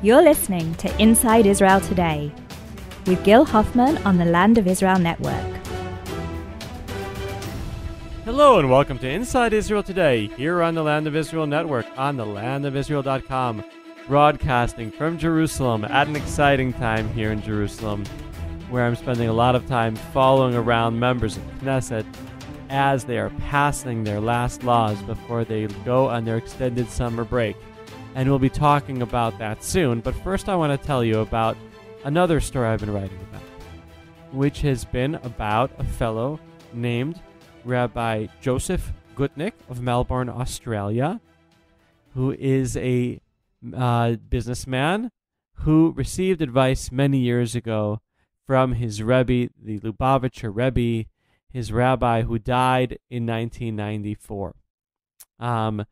You're listening to Inside Israel Today with Gil Hoffman on the Land of Israel Network. Hello and welcome to Inside Israel Today, here on the Land of Israel Network, on the landofisrael.com, broadcasting from Jerusalem at an exciting time here in Jerusalem, where I'm spending a lot of time following around members of Knesset as they are passing their last laws before they go on their extended summer break. And we'll be talking about that soon, but first I want to tell you about another story I've been writing about, which has been about a fellow named Rabbi Joseph Gutnick of Melbourne, Australia, who is a businessman who received advice many years ago from his Rebbe, the Lubavitcher Rebbe, his rabbi who died in 1994. The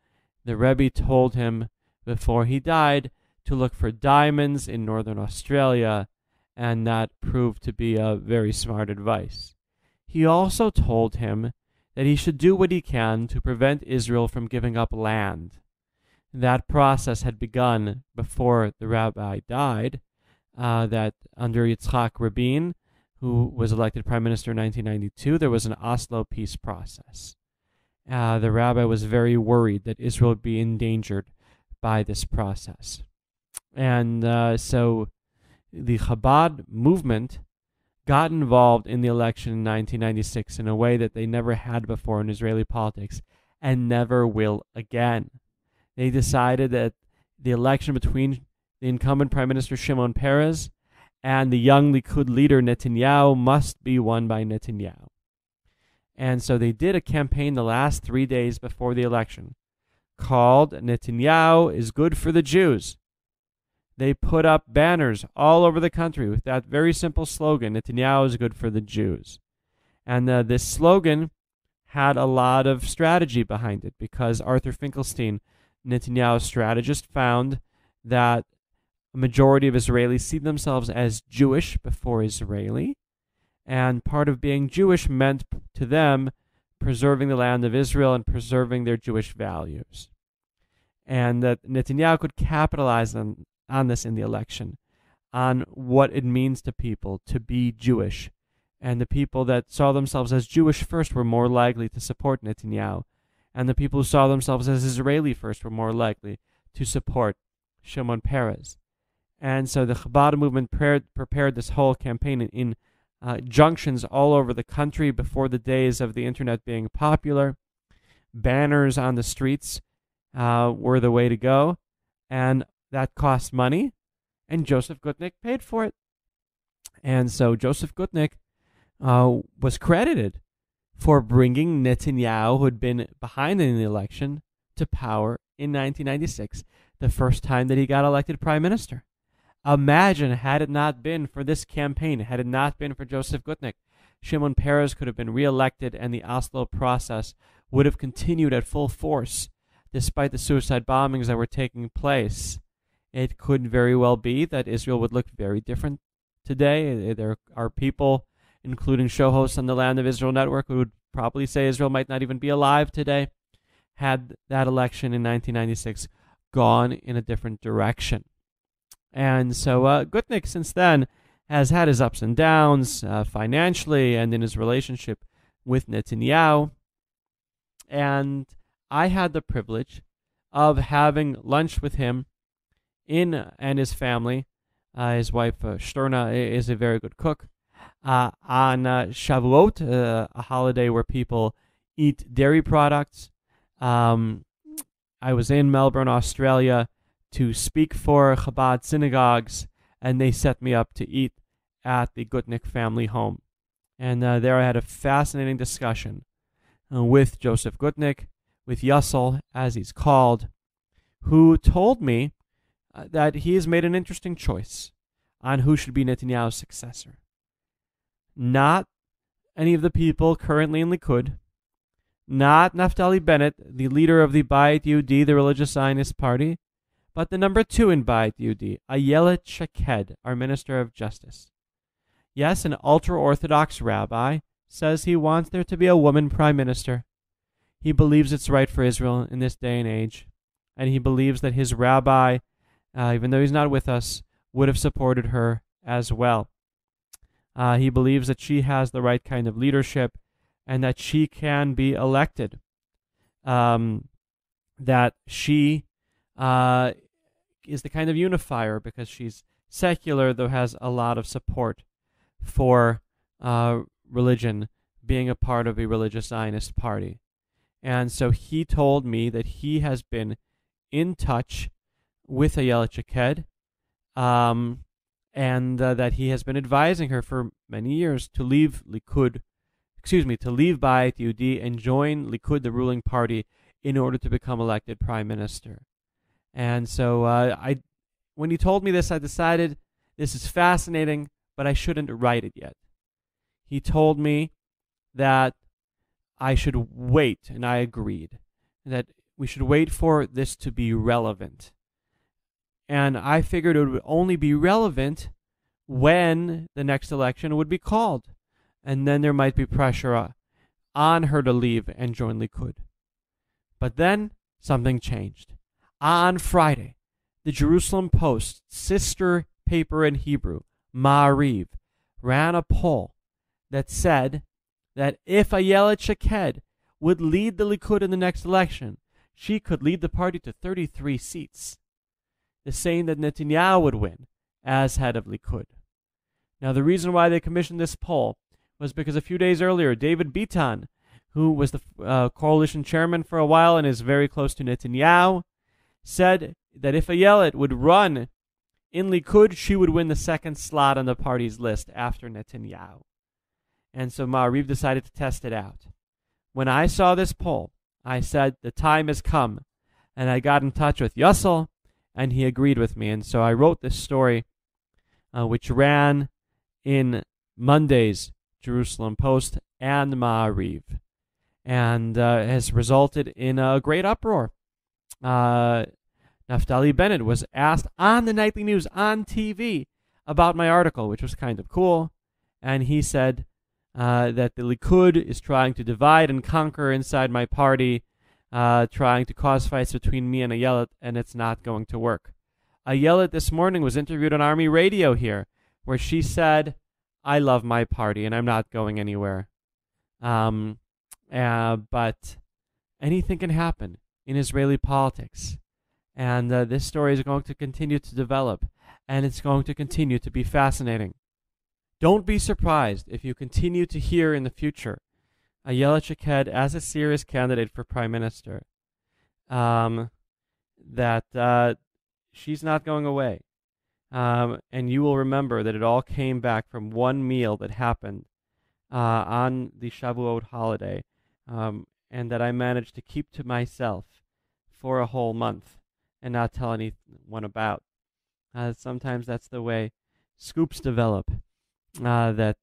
Rebbe told him before he died to look for diamonds in northern Australia, and that proved to be a very smart advice. He also told him that he should do what he can to prevent Israel from giving up land. That process had begun before the rabbi died, that under Yitzhak Rabin, who was elected prime minister in 1992, there was an Oslo peace process. The rabbi was very worried that Israel would be endangered by this process. And so the Chabad movement got involved in the election in 1996 in a way that they never had before in Israeli politics and never will again. They decided that the election between the incumbent Prime Minister Shimon Peres and the young Likud leader Netanyahu must be won by Netanyahu. And so they did a campaign the last 3 days before the election called Netanyahu is Good for the Jews. They put up banners all over the country with that very simple slogan, Netanyahu is good for the Jews. And this slogan had a lot of strategy behind it because Arthur Finkelstein, Netanyahu's strategist, found that a majority of Israelis see themselves as Jewish before Israeli, and part of being Jewish meant to them preserving the land of Israel and preserving their Jewish values. And that Netanyahu could capitalize on this in the election, on what it means to people to be Jewish. And the people that saw themselves as Jewish first were more likely to support Netanyahu. And the people who saw themselves as Israeli first were more likely to support Shimon Peres. And so the Chabad movement prepared this whole campaign in junctions all over the country before the days of the internet being popular. Banners on the streets were the way to go, and that cost money, and Joseph Gutnick paid for it. And so Joseph Gutnick was credited for bringing Netanyahu, who had been behind in the election, to power in 1996, the first time that he got elected prime minister. Imagine, had it not been for this campaign, had it not been for Joseph Gutnick, Shimon Peres could have been reelected and the Oslo process would have continued at full force despite the suicide bombings that were taking place. It could very well be that Israel would look very different today. There are people, including show hosts on the Land of Israel Network, who would probably say Israel might not even be alive today had that election in 1996 gone in a different direction. And so Gutnick, since then, has had his ups and downs financially and in his relationship with Netanyahu. And I had the privilege of having lunch with him and his family. His wife, Shterna, is a very good cook. On Shavuot, a holiday where people eat dairy products. I was in Melbourne, Australia, to speak for Chabad synagogues, and they set me up to eat at the Gutnick family home. And there I had a fascinating discussion with Joseph Gutnick, with Yussel, as he's called, who told me that he has made an interesting choice on who should be Netanyahu's successor. Not any of the people currently in Likud, not Naftali Bennett, the leader of the Bayit Yehudi, the religious Zionist party, but the number 2 in Bayit Yehudi, Ayelet Shaked, our Minister of Justice. Yes, an ultra-Orthodox rabbi says he wants there to be a woman prime minister. He believes it's right for Israel in this day and age, and he believes that his rabbi even though he's not with us, would have supported her as well. He believes that she has the right kind of leadership and that she can be elected. That she is the kind of unifier because she's secular, though has a lot of support for religion, being a part of a religious Zionist party. And so he told me that he has been in touch with Ayelet Shaked, and that he has been advising her for many years to leave Bayit Yehudi and join Likud, the ruling party, in order to become elected prime minister. And so when he told me this, I decided this is fascinating, but I shouldn't write it yet. He told me that I should wait, and I agreed, that we should wait for this to be relevant. And I figured it would only be relevant when the next election would be called, and then there might be pressure on her to leave and join Likud. But then something changed. On Friday, the Jerusalem Post, sister paper in Hebrew, Ma'ariv, ran a poll that said that if Ayelet Shaked would lead the Likud in the next election, she could lead the party to 33 seats, the same that Netanyahu would win as head of Likud. Now, the reason why they commissioned this poll was because a few days earlier, David Bitan, who was the coalition chairman for a while and is very close to Netanyahu, said that if Ayelet would run in Likud, she would win the second slot on the party's list after Netanyahu. And so Ma'ariv decided to test it out. When I saw this poll, I said, the time has come. And I got in touch with Yossel, and he agreed with me. And so I wrote this story, which ran in Monday's Jerusalem Post and Ma'ariv, and has resulted in a great uproar. Naftali Bennett was asked on the nightly news on TV about my article, which was kind of cool, and he said that the Likud is trying to divide and conquer inside my party, trying to cause fights between me and Ayelet, and it's not going to work. Ayelet this morning was interviewed on Army Radio here, where she said, I love my party and I'm not going anywhere. But anything can happen in Israeli politics. And this story is going to continue to develop, and it's going to continue to be fascinating. Don't be surprised if you continue to hear in the future Ayelet Shaked as a serious candidate for prime minister. That she's not going away. And you will remember that it all came back from one meal that happened on the Shavuot holiday, and that I managed to keep to myself for a whole month and not tell anyone about. Sometimes that's the way scoops develop. That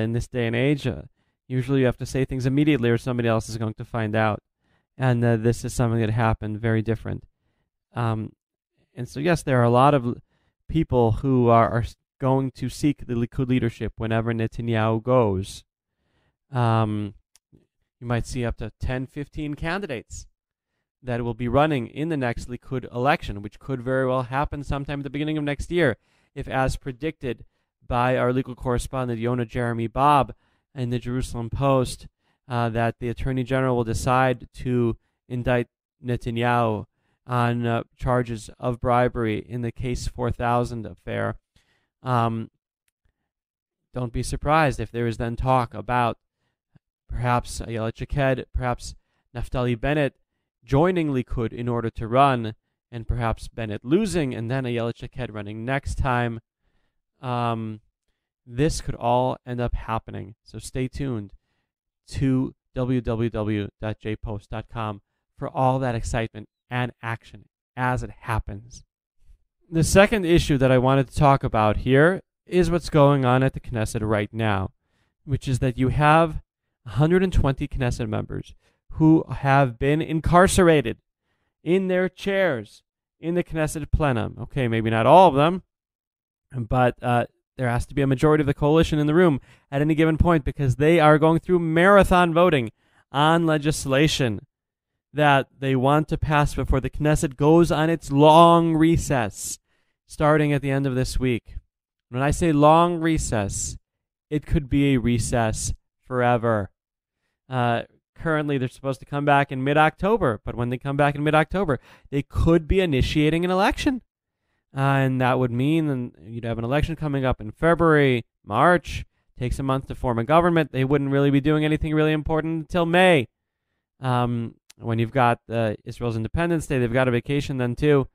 in this day and age, usually you have to say things immediately or somebody else is going to find out. And this is something that happened, very different. And so, yes, there are a lot of people who are going to seek the Likud leadership whenever Netanyahu goes. You might see up to 10, 15 candidates that will be running in the next Likud election, which could very well happen sometime at the beginning of next year, if as predicted by our legal correspondent Yonah Jeremy Bob in the Jerusalem Post, that the Attorney General will decide to indict Netanyahu on charges of bribery in the Case 4000 affair. Don't be surprised if there is then talk about perhaps Ayelet Shaked, perhaps Naftali Bennett joining Likud in order to run, and perhaps Bennett losing, and then Ayelet Shaked running next time. This could all end up happening. So stay tuned to www.jpost.com for all that excitement and action as it happens. The second issue that I wanted to talk about here is what's going on at the Knesset right now, which is that you have 120 Knesset members who have been incarcerated in their chairs in the Knesset plenum. Okay, maybe not all of them, but there has to be a majority of the coalition in the room at any given point, because they are going through marathon voting on legislation that they want to pass before the Knesset goes on its long recess starting at the end of this week. When I say long recess, it could be a recess forever. Currently, they're supposed to come back in mid-October, but when they come back in mid-October, they could be initiating an election. And that would mean you'd have an election coming up in February, March. Takes a month to form a government. They wouldn't really be doing anything really important until May. When you've got Israel's Independence Day, they've got a vacation then too.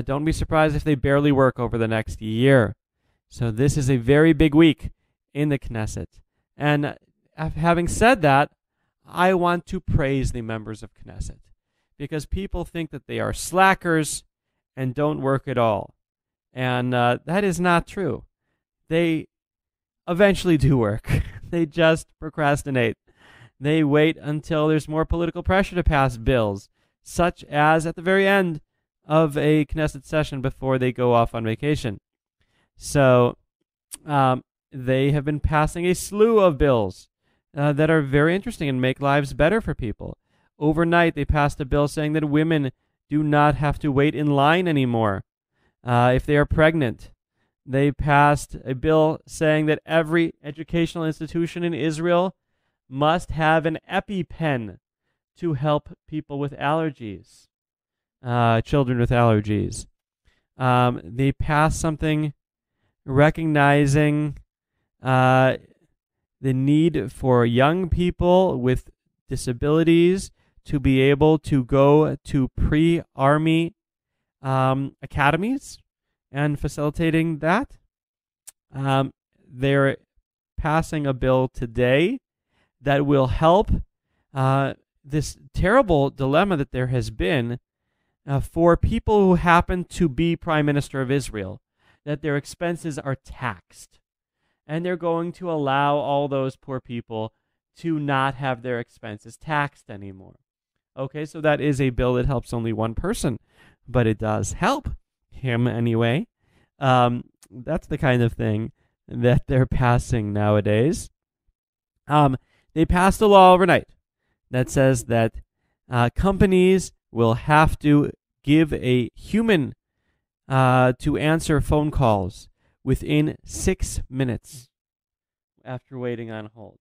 Don't be surprised if they barely work over the next year. So this is a very big week in the Knesset. And having said that, I want to praise the members of Knesset, because people think that they are slackers and don't work at all. And that is not true. They eventually do work. They just procrastinate. They wait until there's more political pressure to pass bills, such as at the very end of a Knesset session before they go off on vacation. So they have been passing a slew of bills that are very interesting and make lives better for people. Overnight, they passed a bill saying that women do not have to wait in line anymore if they are pregnant. They passed a bill saying that every educational institution in Israel must have an EpiPen to help people with allergies, children with allergies. They passed something recognizing the need for young people with disabilities to be able to go to pre-army academies and facilitating that. They're passing a bill today that will help this terrible dilemma that there has been for people who happen to be Prime Minister of Israel, that their expenses are taxed. And they're going to allow all those poor people to not have their expenses taxed anymore. Okay, so that is a bill that helps only one person, but it does help him anyway. That's the kind of thing that they're passing nowadays. They passed a law overnight that says that companies will have to give a human to answer phone calls within 6 minutes after waiting on hold.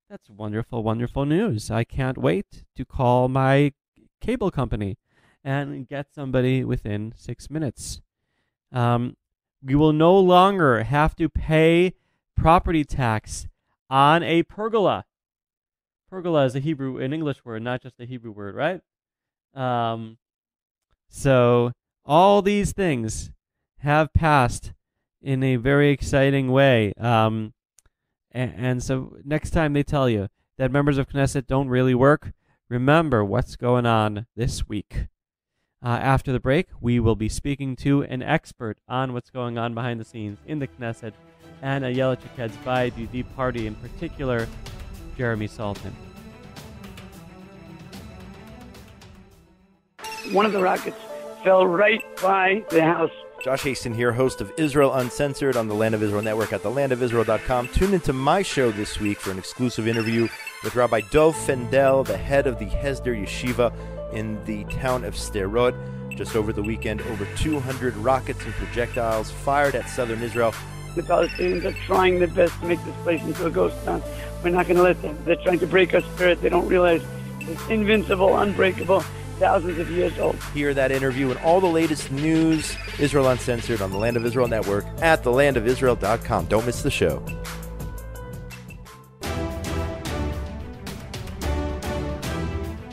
That's wonderful, wonderful news. I can't wait to call my cable company and get somebody within 6 minutes. We will no longer have to pay property tax on a pergola. Pergola is an English word, not just a Hebrew word, right? So all these things have passed in a very exciting way. And so next time they tell you that members of Knesset don't really work, remember what's going on this week. After the break, we will be speaking to an expert on what's going on behind the scenes in the Knesset and Ayelet Shaked's Bayit Yehudi party, in particular, Jeremy Saltan. One of the rockets fell right by the house. Josh Haston here, host of Israel Uncensored on the Land of Israel Network at thelandofisrael.com. Tune into my show this week for an exclusive interview with Rabbi Dov Fendel, the head of the Hesder Yeshiva in the town of Sderot. Just over the weekend, over 200 rockets and projectiles fired at southern Israel. The Palestinians are trying their best to make this place into a ghost town. We're not going to let them. They're trying to break our spirit. They don't realize it's invincible, unbreakable, thousands of years old. Hear that interview and all the latest news, Israel Uncensored on the Land of Israel Network at thelandofisrael.com. Don't miss the show.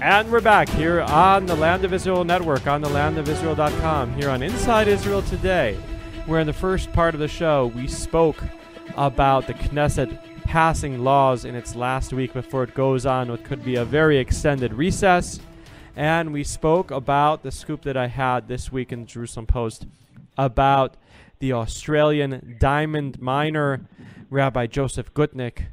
And we're back here on the Land of Israel Network, on thelandofisrael.com, here on Inside Israel Today, where in the first part of the show we spoke about the Knesset passing laws in its last week before it goes on what could be a very extended recess. And we spoke about the scoop that I had this week in the Jerusalem Post about the Australian diamond miner, Rabbi Joseph Gutnick,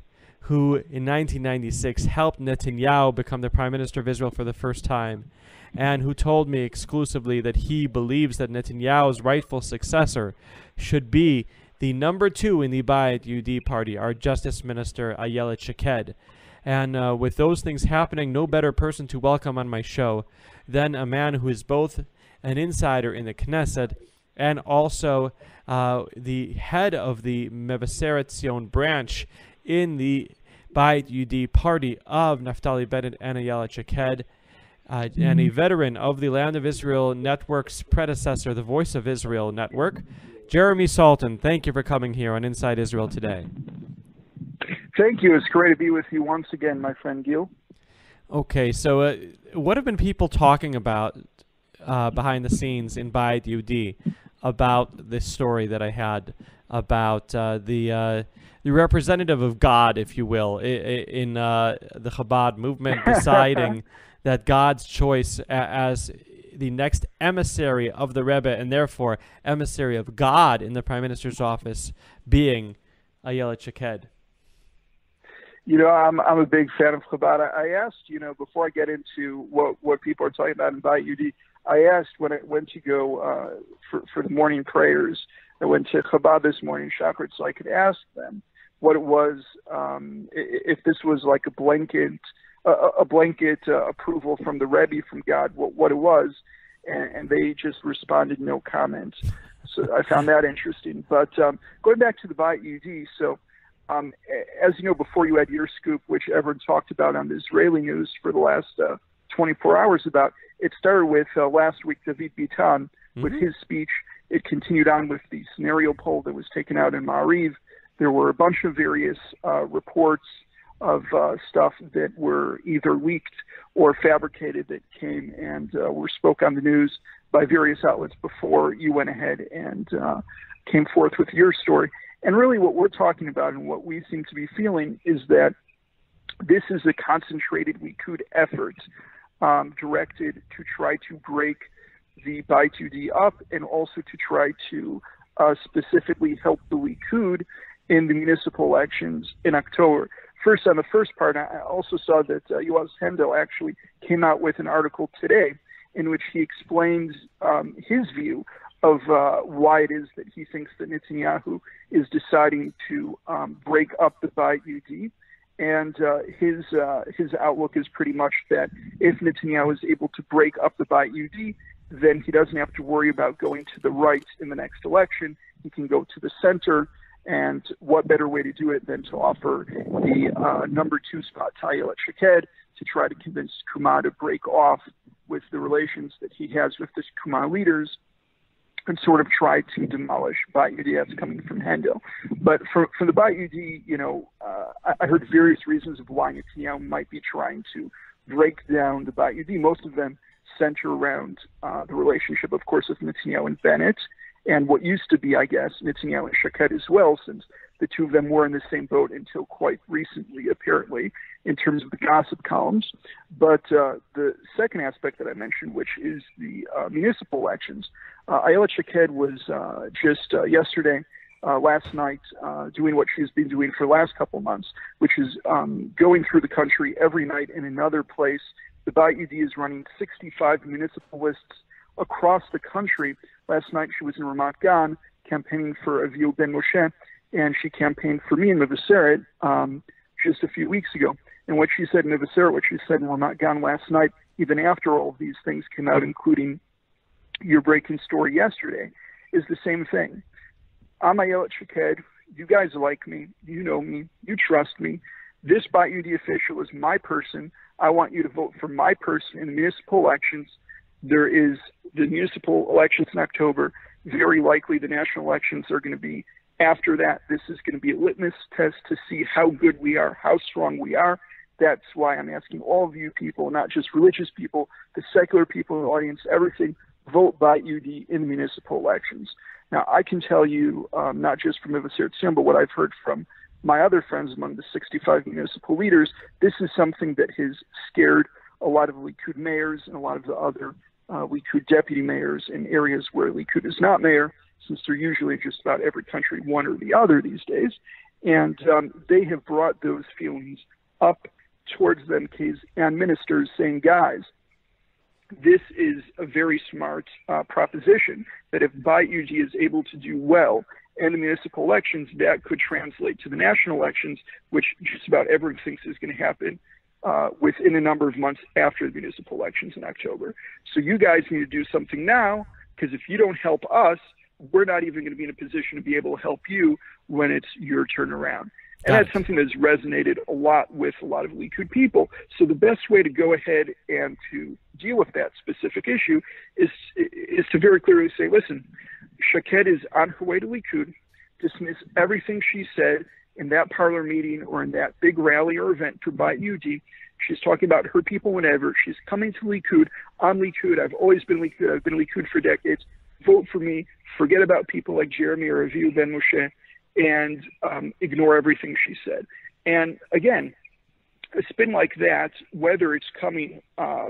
who in 1996 helped Netanyahu become the Prime Minister of Israel for the first time, and who told me exclusively that he believes that Netanyahu's rightful successor should be the number 2 in the Bayit Yehudi party, our Justice Minister Ayelet Shaked. And with those things happening, no better person to welcome on my show than a man who is both an insider in the Knesset and also the head of the Mevaseret Zion branch in the Bayit Yehudi party of Naftali Bennett and Ayelet Shaked, and a veteran of the Land of Israel Network's predecessor, the Voice of Israel Network, Jeremy Saltan. Thank you for coming here on Inside Israel today. Thank you. It's great to be with you once again, my friend Gil. Okay, so what have been people talking about behind the scenes in Bayit Yehudi about this story that I had about the representative of God, if you will, in the Chabad movement deciding that God's choice as the next emissary of the Rebbe, and therefore emissary of God in the Prime Minister's office, being Ayelet Shaked? You know, I'm a big fan of Chabad. I asked, before I get into what people are talking about in Bayit Yehudi, I asked when I went to go for the morning prayers. I went to Chabad this morning, Shachrit, so I could ask them what it was, if this was like a blanket approval from the Rebbe, from God, what it was, and they just responded no comment. So I found that interesting. But going back to the Bayit Yehudi, so as you know, before you had your scoop, which everyone talked about on the Israeli news for the last 24 hours about, it started with last week, David Bitan, with his speech. It continued on with the scenario poll that was taken out in Ma'ariv. There were a bunch of various reports of stuff that were either leaked or fabricated that came and were spoke on the news by various outlets before you went ahead and came forth with your story. And really what we're talking about and what we seem to be feeling is that this is a concentrated Likud effort directed to try to break the Bayit Yehudi up, and also to try to specifically help the Likud in the municipal elections in October. First, on the first part, I also saw that Yoaz Hendel actually came out with an article today in which he explains his view of why it is that he thinks that Netanyahu is deciding to break up the Bayit Yehudi. And his outlook is pretty much that if Netanyahu is able to break up the Bayit Yehudi, then he doesn't have to worry about going to the right in the next election. He can go to the center. And what better way to do it than to offer the number 2 spot to Ayelet Shaked to try to convince Kuma to break off with the relations that he has with the Kuma leaders and sort of try to demolish Bayit Yehudi that's coming from Hendel. But for the Bayit Yehudi, I heard various reasons of why Netanyahu might be trying to break down the Bayit Yehudi. Most of them center around the relationship, of course, with Netanyahu and Bennett, and what used to be, I guess, Netanyahu and Shaked as well, since the two of them were in the same boat until quite recently, apparently, in terms of the gossip columns. But the second aspect that I mentioned, which is the municipal elections, Ayelet Shaked was just yesterday, last night, doing what she's been doing for the last couple of months, which is going through the country every night in another place. The Bayit Yehudi is running 65 municipal lists across the country. Last night she was in Ramat Gan campaigning for Avihu Ben Moshe, and she campaigned for me in Mevaseret just a few weeks ago. And what she said in Mevaseret, what she said in Ramat Gan last night, even after all of these things came out, including your breaking story yesterday, is the same thing. I'm Ayelet Shaked. You guys like me. You know me. You trust me. This Bayit Yehudi official is my person. I want you to vote for my person in the municipal elections. There is the municipal elections in October. Very likely the national elections are going to be after that. This is going to be a litmus test to see how good we are, how strong we are. That's why I'm asking all of you people, not just religious people, the secular people in the audience, everything, vote Bayit Yehudi in the municipal elections. Now, I can tell you, not just from Mevaseret Zion, but what I've heard from my other friends among the 65 municipal leaders, this is something that has scared a lot of Likud mayors and a lot of the other Likud deputy mayors in areas where Likud is not mayor, since they're usually just about every country, one or the other these days. And they have brought those feelings up towards them and ministers saying, guys, this is a very smart proposition, that if Bayit Yehudi is able to do well in the municipal elections, that could translate to the national elections, which just about everyone thinks is going to happen within a number of months after the municipal elections in October. So you guys need to do something now, because if you don't help us, we're not even going to be in a position to be able to help you when it's your turn around. And that's something that's resonated a lot with a lot of Likud people. So the best way to go ahead and to deal with that specific issue is to very clearly say, listen, Shaked is on her way to Likud, dismiss everything she said in that parlor meeting or in that big rally or event for Bayit Yehudi. She's talking about her people whenever. She's coming to Likud. I'm Likud. I've always been Likud. I've been Likud for decades. Vote for me. Forget about people like Jeremy or Avihu Ben Moshe, and ignore everything she said. And again, a spin like that, whether it's coming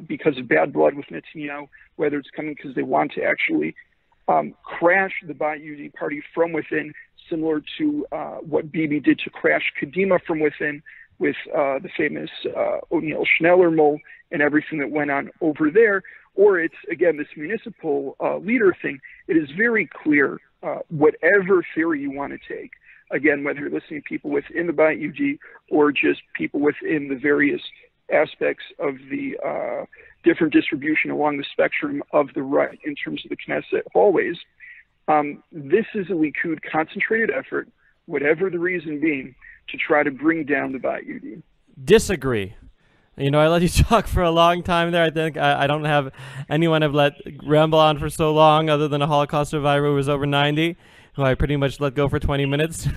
because of bad blood with Netanyahu, whether it's coming because they want to actually crash the Bayit Yehudi party from within, similar to what Bibi did to crash Kadima from within with the famous O'Neill Schneller mole and everything that went on over there, or it's, again, this municipal leader thing. It is very clear, whatever theory you want to take, again, whether you're listening to people within the Bayit Yehudi or just people within the various aspects of the different distribution along the spectrum of the right in terms of the Knesset hallways, this is a Likud concentrated effort, whatever the reason being, to try to bring down the Bayit Yehudi. Disagree. You know, I let you talk for a long time there. I think I don't have anyone I've let ramble on for so long other than a Holocaust survivor who was over 90, who I pretty much let go for 20 minutes.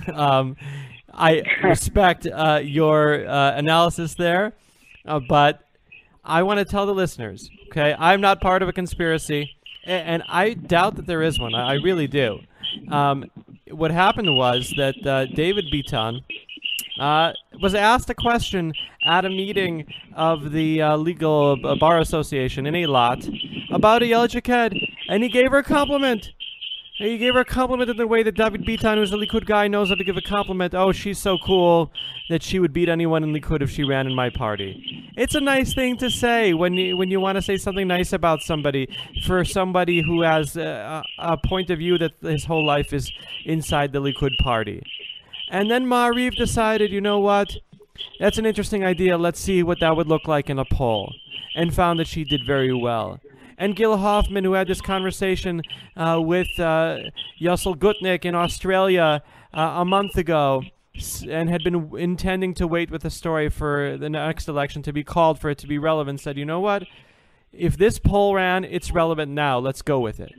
I respect your analysis there, but I want to tell the listeners, okay, I'm not part of a conspiracy, and I doubt that there is one. I really do. What happened was that David Bitan was asked a question at a meeting of the Legal Bar Association in Eilat about Ayelet Shaked, and he gave her a compliment. He gave her a compliment in the way that David Bitan, who's a Likud guy, knows how to give a compliment. Oh, she's so cool that she would beat anyone in Likud if she ran in my party. It's a nice thing to say when you want to say something nice about somebody, for somebody who has a point of view that his whole life is inside the Likud party. And then Ma'ariv decided, you know what? That's an interesting idea. Let's see what that would look like in a poll. And found that she did very well. And Gil Hoffman, who had this conversation with Joseph Gutnick in Australia a month ago, and had been intending to wait with the story for the next election to be called for it to be relevant, said, you know what? If this poll ran, it's relevant now. Let's go with it.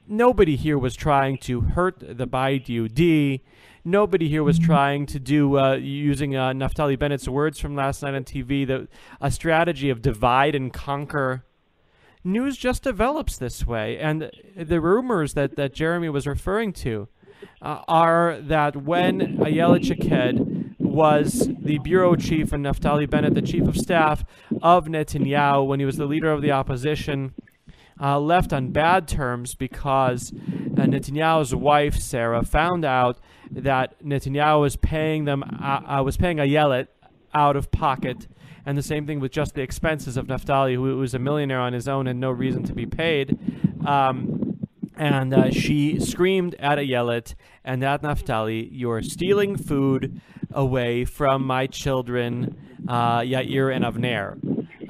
Nobody here was trying to hurt the Bayit Yehudi. Nobody here was trying to do, using Naftali Bennett's words from last night on TV, a strategy of divide and conquer. News just develops this way, and the rumors that Jeremy was referring to are that when Ayelet Shaked was the bureau chief and Naftali Bennett the chief of staff of Netanyahu, when he was the leader of the opposition, left on bad terms because Netanyahu's wife Sarah found out that Netanyahu was paying Ayelet out of pocket. And the same thing with just the expenses of Naftali, who was a millionaire on his own and no reason to be paid. And she screamed at Ayelet and at Naftali, "You're stealing food away from my children, Yair and Avner."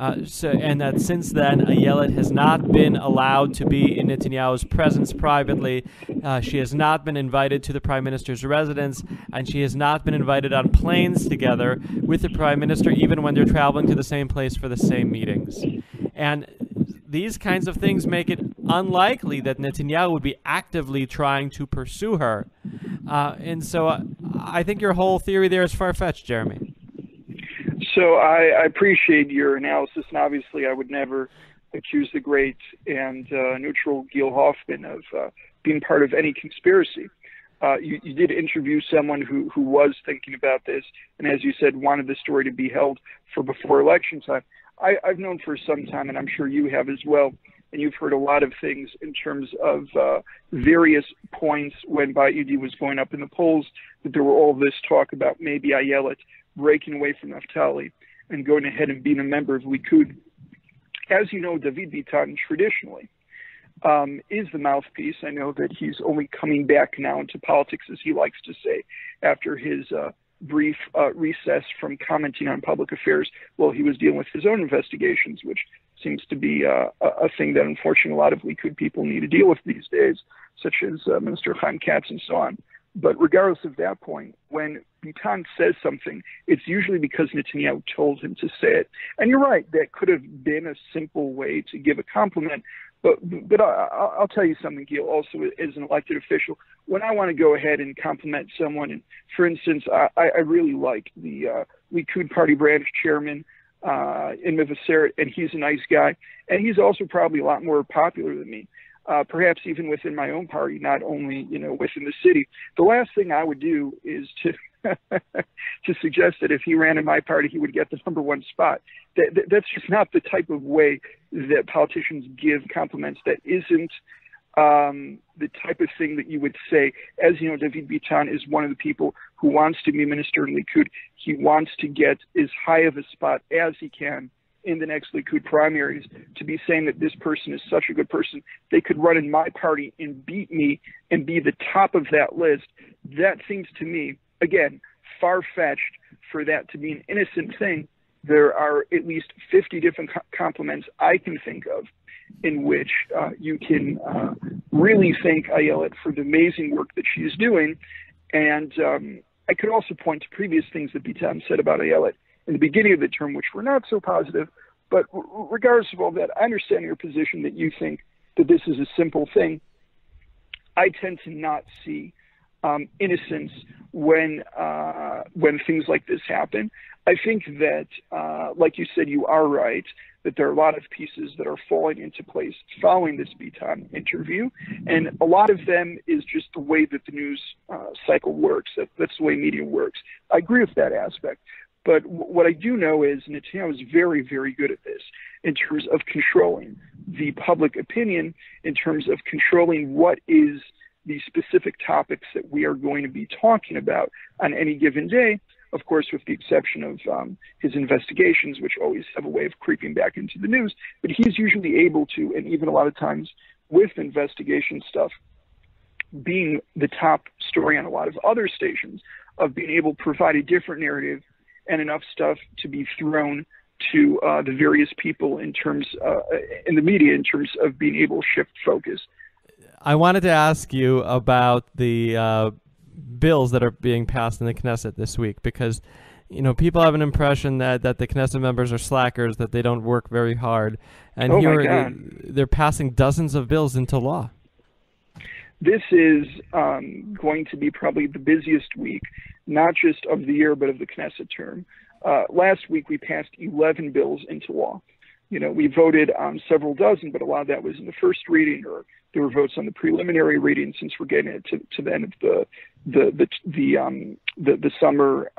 And that since then, Ayelet has not been allowed to be in Netanyahu's presence privately. She has not been invited to the Prime Minister's residence, and she has not been invited on planes together with the Prime Minister, even when they're traveling to the same place for the same meetings. And these kinds of things make it unlikely that Netanyahu would be actively trying to pursue her. And so I think your whole theory there is far-fetched, Jeremy. So I appreciate your analysis, and obviously I would never accuse the great and neutral Gil Hoffman of being part of any conspiracy. You did interview someone who was thinking about this, and as you said, wanted the story to be held for before election time. I've known for some time, and I'm sure you have as well, and you've heard a lot of things in terms of various points when Bayit Yehudi was going up in the polls, that there were all this talk about maybe Ayelet breaking away from Naftali and going ahead and being a member of Likud. As you know, David Bitan traditionally is the mouthpiece. I know that he's only coming back now into politics, as he likes to say, after his brief recess from commenting on public affairs while he was dealing with his own investigations, which seems to be a thing that unfortunately a lot of Likud people need to deal with these days. such as Minister Chaim Katz and so on. But regardless of that point, when Bitan says something, it's usually because Netanyahu told him to say it. And you're right, that could have been a simple way to give a compliment. But I'll tell you something, Gil, also as an elected official, when I want to go ahead and compliment someone, and for instance, I really like the Likud party branch chairman in Mevaseret, and he's a nice guy, and he's also probably a lot more popular than me. Perhaps even within my own party, not only, within the city. The last thing I would do is to to suggest that if he ran in my party, he would get the #1 spot. That's just not the type of way that politicians give compliments. That isn't the type of thing that you would say. As you know, David Bitan is one of the people who wants to be minister in Likud. He wants to get as high of a spot as he can in the next Likud primaries. To be saying that this person is such a good person, they could run in my party and beat me and be the top of that list, that seems to me, again, far-fetched for that to be an innocent thing. There are at least 50 different compliments I can think of in which you can really thank Ayelet for the amazing work that she's doing. And I could also point to previous things that Bitan said about Ayelet in the beginning of the term, which were not so positive. But regardless of all that, I understand your position that you think that this is a simple thing. I tend to not see innocence when things like this happen. I think that, like you said, you are right, that there are a lot of pieces that are falling into place following this Bitan interview. And a lot of them is just the way that the news cycle works. That's the way media works. I agree with that aspect. But what I do know is Netanyahu is very, very good at this in terms of controlling the public opinion, in terms of controlling what is the specific topics that we are going to be talking about on any given day, of course, with the exception of his investigations, which always have a way of creeping back into the news. But he's usually able to, and even a lot of times with investigation stuff being the top story on a lot of other stations, of being able to provide a different narrative and enough stuff to be thrown to the various people in terms in the media, in terms of being able to shift focus. I wanted to ask you about the bills that are being passed in the Knesset this week, because people have an impression that the Knesset members are slackers, that they don't work very hard, and they're passing dozens of bills into law. This is going to be probably the busiest week, not just of the year, but of the Knesset term. Last week, we passed 11 bills into law. We voted on several dozen, but a lot of that was in the first reading, or there were votes on the preliminary reading, since we're getting it to the end of the summer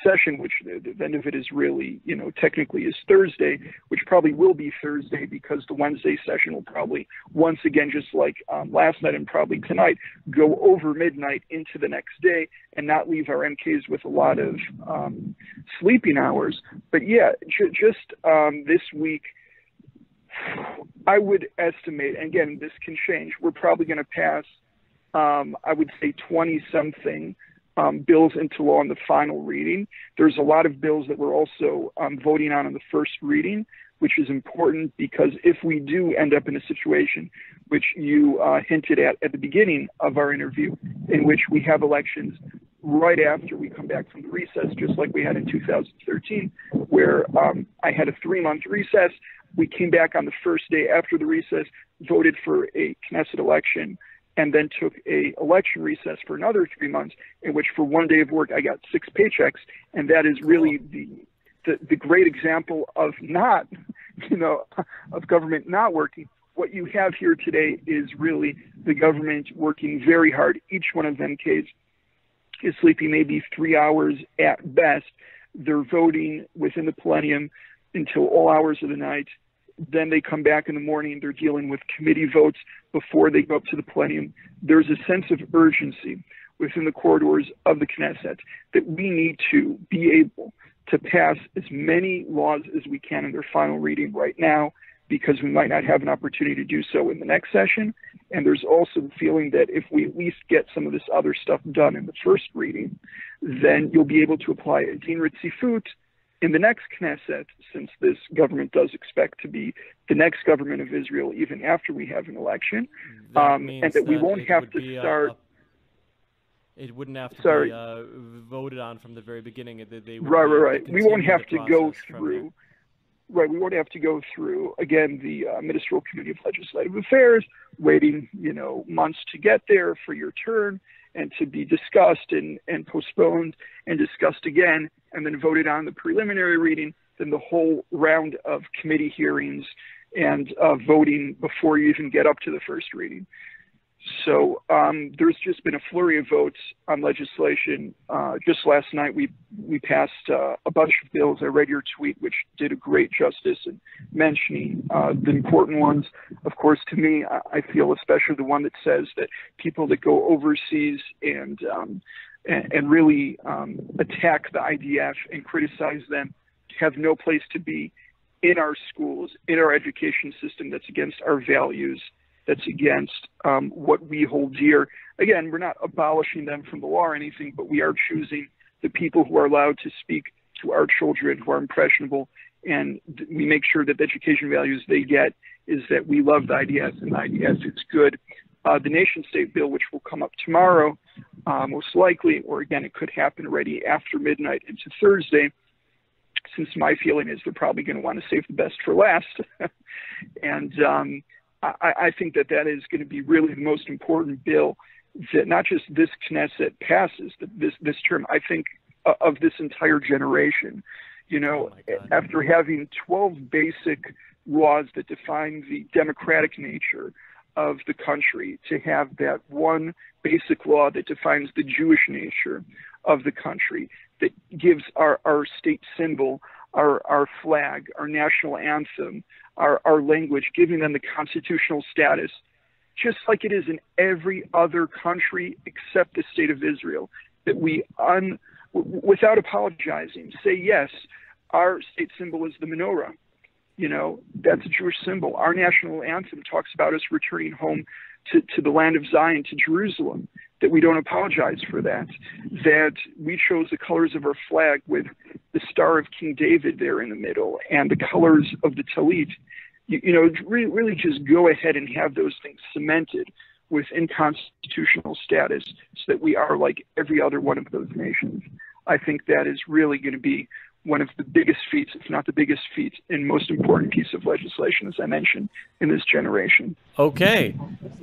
session, which the end of it is really, technically is Thursday, which probably will be Thursday, because the Wednesday session will probably once again, just like last night and probably tonight, go over midnight into the next day and not leave our MKs with a lot of sleeping hours. But yeah, just this week, I would estimate, and again, this can change, we're probably going to pass, I would say 20-something bills into law in the final reading. There's a lot of bills that we're also voting on in the first reading, which is important, because if we do end up in a situation which you hinted at the beginning of our interview, in which we have elections right after we come back from the recess, just like we had in 2013, where I had a 3-month recess. We came back on the first day after the recess, voted for a Knesset election, and then took a election recess for another 3 months, in which for 1 day of work I got 6 paychecks, and that is really the great example of not, of government not working. What you have here today is really the government working very hard. Each one of them case is sleeping maybe 3 hours at best. They're voting within the plenum until all hours of the night. Then they come back in the morning, they're dealing with committee votes before they go up to the plenum. There's a sense of urgency within the corridors of the Knesset that we need to be able to pass as many laws as we can in their final reading right now, because we might not have an opportunity to do so in the next session. And there's also the feeling that if we at least get some of this other stuff done in the first reading, then you'll be able to apply a din ritzifut in the next Knesset, since this government does expect to be the next government of Israel even after we have an election, and that we won't have to start... It wouldn't have to be voted on from the very beginning. Right. We won't have to go through... Right, we won't have to go through, again, the Ministerial Committee of Legislative Affairs, waiting, months to get there for your turn and to be discussed and postponed and discussed again and then voted on the preliminary reading, then the whole round of committee hearings and voting before you even get up to the first reading. So there's just been a flurry of votes on legislation. Just last night, we passed a bunch of bills. I read your tweet, which did a great justice in mentioning the important ones. Of course, to me, I feel especially the one that says that people that go overseas and really attack the IDF and criticize them have no place to be in our schools, in our education system. That's against our values. That's against what we hold dear. Again, we're not abolishing them from the law or anything, but we are choosing the people who are allowed to speak to our children who are impressionable, and we make sure that the education values they get is that we love the IDF and the IDF is good. The nation-state bill, which will come up tomorrow, most likely, or again, it could happen already after midnight into Thursday, since my feeling is they're probably going to want to save the best for last. And I think that is going to be really the most important bill that not just this Knesset passes, this term, I think, of this entire generation. After having 12 basic laws that define the democratic nature of the country, to have that one basic law that defines the Jewish nature of the country, that gives our state symbol, our flag, our national anthem, our language, giving them the constitutional status, just like it is in every other country except the state of Israel, that we, without apologizing, say, yes, our state symbol is the menorah. That's a Jewish symbol. Our national anthem talks about us returning home to the land of Zion, to Jerusalem, that we don't apologize for that we chose the colors of our flag with the Star of King David there in the middle and the colors of the Talit. Really just go ahead and have those things cemented within constitutional status so that we are like every other one of those nations. I think that is really going to be one of the biggest feats, if not the biggest feat, and most important piece of legislation, as I mentioned, in this generation. Okay.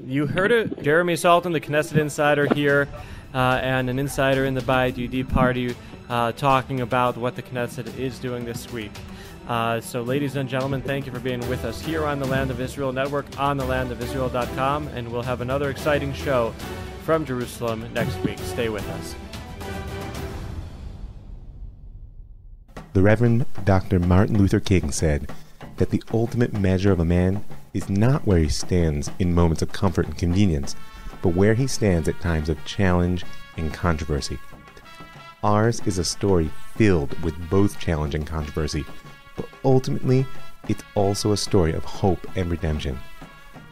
You heard it. Jeremy Saltan, the Knesset insider here, and an insider in the Bayit Yehudi party, talking about what the Knesset is doing this week. So, ladies and gentlemen, thank you for being with us here on the Land of Israel Network, on thelandofisrael.com, and we'll have another exciting show from Jerusalem next week. Stay with us. The Reverend Dr. Martin Luther King said that the ultimate measure of a man is not where he stands in moments of comfort and convenience, but where he stands at times of challenge and controversy. Ours is a story filled with both challenge and controversy, but ultimately, it's also a story of hope and redemption.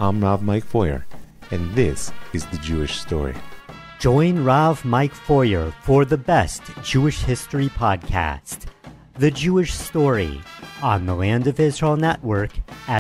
I'm Rav Mike Foyer, and this is The Jewish Story. Join Rav Mike Foyer for the best Jewish history podcast, The Jewish Story, on the Land of Israel Network at